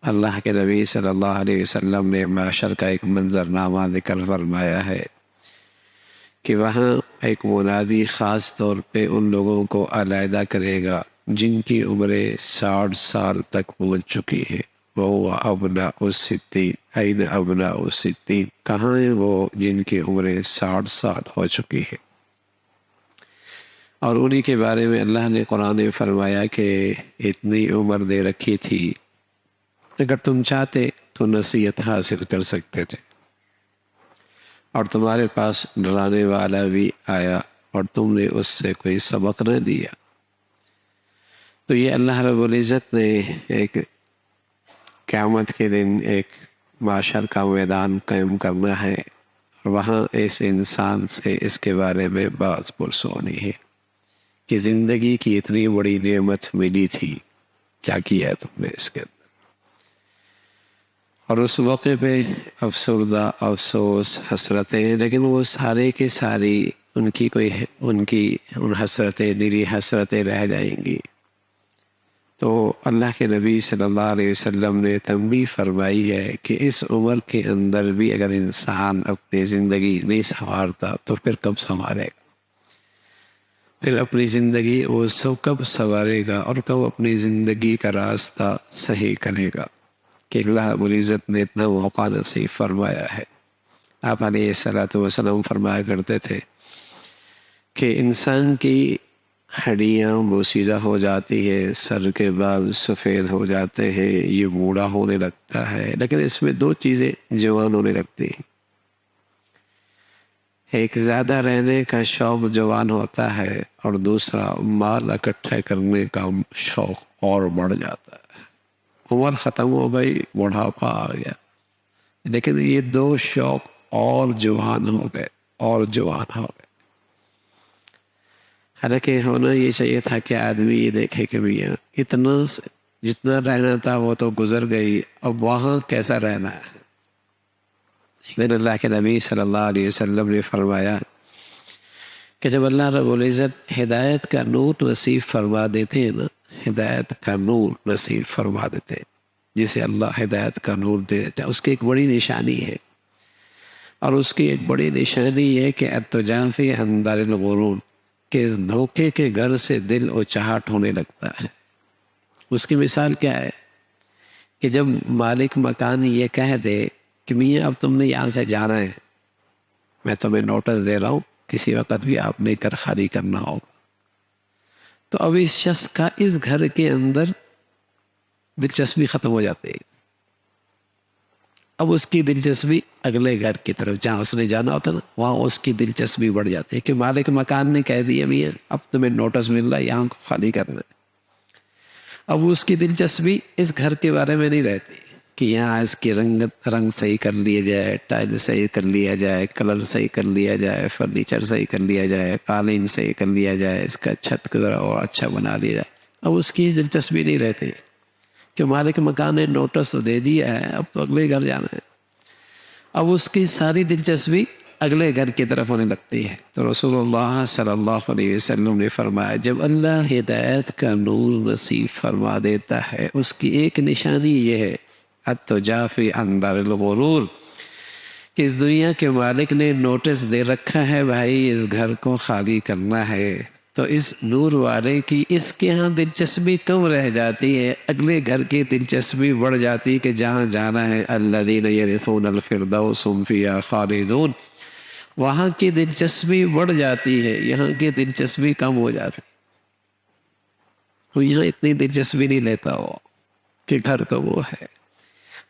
اللہ کے نبی صلی اللہ علیہ وسلم نے معاشر کا ایک منظرنامہ ذکر فرمایا ہے کہ وہاں ایک منادی خاص طور پہ ان لوگوں کو علیحدہ کرے گا جن کی عمریں 60 سال تک پہنچ چکی ہے۔ وہ ابناء الستین، این ابناء الستین، کہاں ہیں وہ جن کی عمریں 60 سال ہو چکی ہے؟ اور انہی کے بارے میں اللہ نے قرآن میں فرمایا کہ اتنی عمر دے رکھی تھی، اگر تم چاہتے تو نصیحت حاصل کر سکتے تھے، اور تمہارے پاس ڈرانے والا بھی آیا اور تم نے اس سے کوئی سبق نہ دیا۔ تو یہ اللہ رب العزت نے ایک قیامت کے دن ایک معاشر کا میدان قائم کرنا ہے، اور وہاں اس انسان سے اس کے بارے میں بات پرس ہونی ہے کہ زندگی کی اتنی بڑی نعمت ملی تھی، کیا کیا ہے تم نے اس کے اندر؟ اور اس موقع پہ افسردہ، افسوس، حسرتیں، لیکن وہ سارے کے ساری ان حسرتیں، نیری حسرتیں رہ جائیں گی۔ تو اللہ کے نبی صلی اللہ علیہ وسلم نے تنبیہ فرمائی ہے کہ اس عمر کے اندر بھی اگر انسان اپنی زندگی نہیں سنوارتا تو پھر کب سنوارے گا؟ پھر اپنی زندگی وہ سب کب سنوارے گا اور کب اپنی زندگی کا راستہ صحیح کرے گا؟ کہ اللہ رب العزت نے اتنا موقع نصیب فرمایا ہے۔ آپ علیہ الصلوۃ والسلام فرمایا کرتے تھے کہ انسان کی ہڈیاں بوسیدہ ہو جاتی ہے، سر کے بال سفید ہو جاتے ہیں، یہ بوڑھا ہونے لگتا ہے، لیکن اس میں دو چیزیں جوان ہونے لگتی ہیں۔ ایک زیادہ رہنے کا شوق جوان ہوتا ہے، اور دوسرا مال اکٹھا کرنے کا شوق اور بڑھ جاتا ہے۔ عمر ختم ہو گئی، بڑھاپا آ گیا، لیکن یہ دو شوق اور جوان ہو گئے، اور جوان ہو گئے۔ حالانکہ ہونا یہ چاہیے تھا کہ آدمی یہ دیکھے کہ میاں اتنا جتنا رہنا تھا وہ تو گزر گئی، اب وہاں کیسا رہنا ہے۔ لیکن اللہ کے نبی صلی اللہ علیہ وسلم نے فرمایا کہ جب اللہ رب العزت ہدایت کا نور نصیب فرما دیتے ہیں نا، ہدایت کا نور نصیب فرما دیتے ہیں، جسے اللہ ہدایت کا نور دے دیتا ہے، اس کی ایک بڑی نشانی ہے، اور اس کی ایک بڑی نشانی یہ کہ التجافی عن دار الغرور، کہ اس دھوکے کے گھر سے دل اچاہٹ ہونے لگتا ہے۔ اس کی مثال کیا ہے کہ جب مالک مکان یہ کہہ دے کہ میاں اب تم نے یہاں سے جانا ہے، میں تمہیں نوٹس دے رہا ہوں، کسی وقت بھی آپ نے گھر خالی کرنا ہوگا، تو اب اس شخص کا اس گھر کے اندر دلچسپی ختم ہو جاتی ہے۔ اب اس کی دلچسپی اگلے گھر کی طرف جہاں اس نے جانا ہوتا نا، وہاں اس کی دلچسپی بڑھ جاتی ہے کہ مالک مکان نے کہہ دیا میاں اب تمہیں نوٹس مل رہا ہے، یہاں کو خالی کرنا ہے۔ اب اس کی دلچسپی اس گھر کے بارے میں نہیں رہتی کہ یہاں اس کی رنگ صحیح کر لیا جائے، ٹائل صحیح کر لیا جائے، کلر صحیح کر لیا جائے، فرنیچر صحیح کر لیا جائے، قالین صحیح کر لیا جائے، اس کا چھت کو ذرا اور اچھا بنا لیا جائے۔ اب اس کی دلچسپی نہیں رہتی کہ مالک مکان نے نوٹس تو دے دیا ہے، اب تو اگلے گھر جانا ہے۔ اب اس کی ساری دلچسپی اگلے گھر کی طرف ہونے لگتی ہے۔ تو رسول اللہ صلی اللہ علیہ وسلم نے فرمایا جب اللہ ہدایت کا نور نصیب فرما دیتا ہے، اس کی ایک نشانی یہ ہے التجافی عن دار الغرور، کہ اس دنیا کے مالک نے نوٹس دے رکھا ہے بھائی اس گھر کو خالی کرنا ہے، تو اس نور والے کی اس کے ہاں دلچسپی کم رہ جاتی ہے، اگلے گھر کی دلچسپی بڑھ جاتی ہے کہ جہاں جانا ہے الذین یرثون الفردوس هم فیہا خالدون، وہاں کی دلچسپی بڑھ جاتی ہے، یہاں کی دلچسپی کم ہو جاتی ہے۔ تو یہاں اتنی دلچسپی نہیں لیتا وہ کہ گھر تو وہ ہے،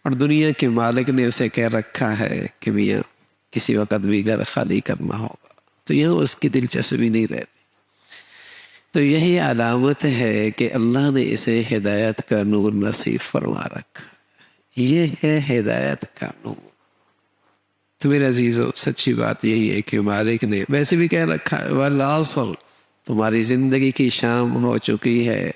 اور دنیا کے مالک نے اسے کہہ رکھا ہے کہ میاں کسی وقت بھی گھر خالی کرنا ہوگا، تو یہاں اس کی دلچسپی نہیں رہتی۔ تو یہی علامت ہے کہ اللہ نے اسے ہدایت کا نور نصیب فرما رکھا، یہ ہے ہدایت کا نور۔ تو میرے عزیزو سچی بات یہی ہے کہ مالک نے ویسے بھی کہہ رکھا ہے والعصر، تمہاری زندگی کی شام ہو چکی ہے،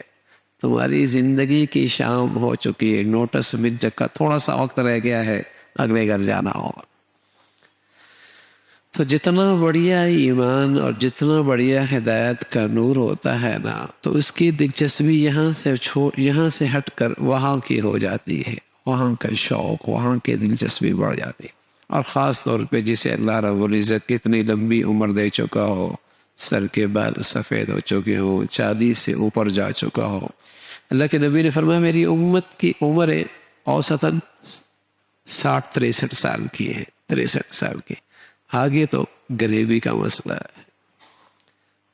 تمہاری زندگی کی شام ہو چکی ہے، نوٹس مل چکا، تھوڑا سا وقت رہ گیا ہے، اگلے گھر جانا ہوگا۔ تو جتنا بڑھیا ایمان اور جتنا بڑھیا ہدایت کا نور ہوتا ہے نا، تو اس کی دلچسپی یہاں سے ہٹ کر وہاں کی ہو جاتی ہے، وہاں کا شوق، وہاں کی دلچسپی بڑھ جاتی. اور خاص طور پہ جسے اللہ رب العزت کتنی لمبی عمر دے چکا ہو، سر کے بال سفید ہو چکے ہوں، 40 سے اوپر جا چکا ہو. اللہ کے نبی نے فرمایا میری امت کی عمریں اوسطاً 60-63 سال کی ہے، 63 سال کی. آگے تو غریبی کا مسئلہ ہے،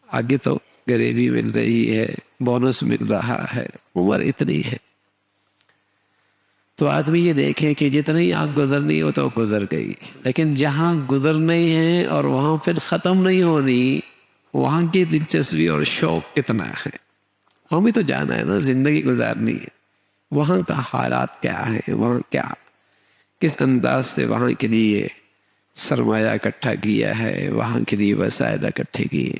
آگے تو غریبی مل رہی ہے، بونس مل رہا ہے، عمر اتنی ہے. تو آدمی یہ دیکھے کہ جتنی آنکھ گزرنی ہو تو گزر گئی، لیکن جہاں گزرنی ہے اور وہاں پھر ختم نہیں ہونی، وہاں کی دلچسپی اور شوق کتنا ہے. ہمیں تو جانا ہے نا، زندگی گزارنی ہے. وہاں کا حالات کیا ہے، وہاں کیا کس انداز سے وہاں کے لیے سرمایہ اکٹھا کیا ہے، وہاں کے لیے وسائل اکٹھے کیے.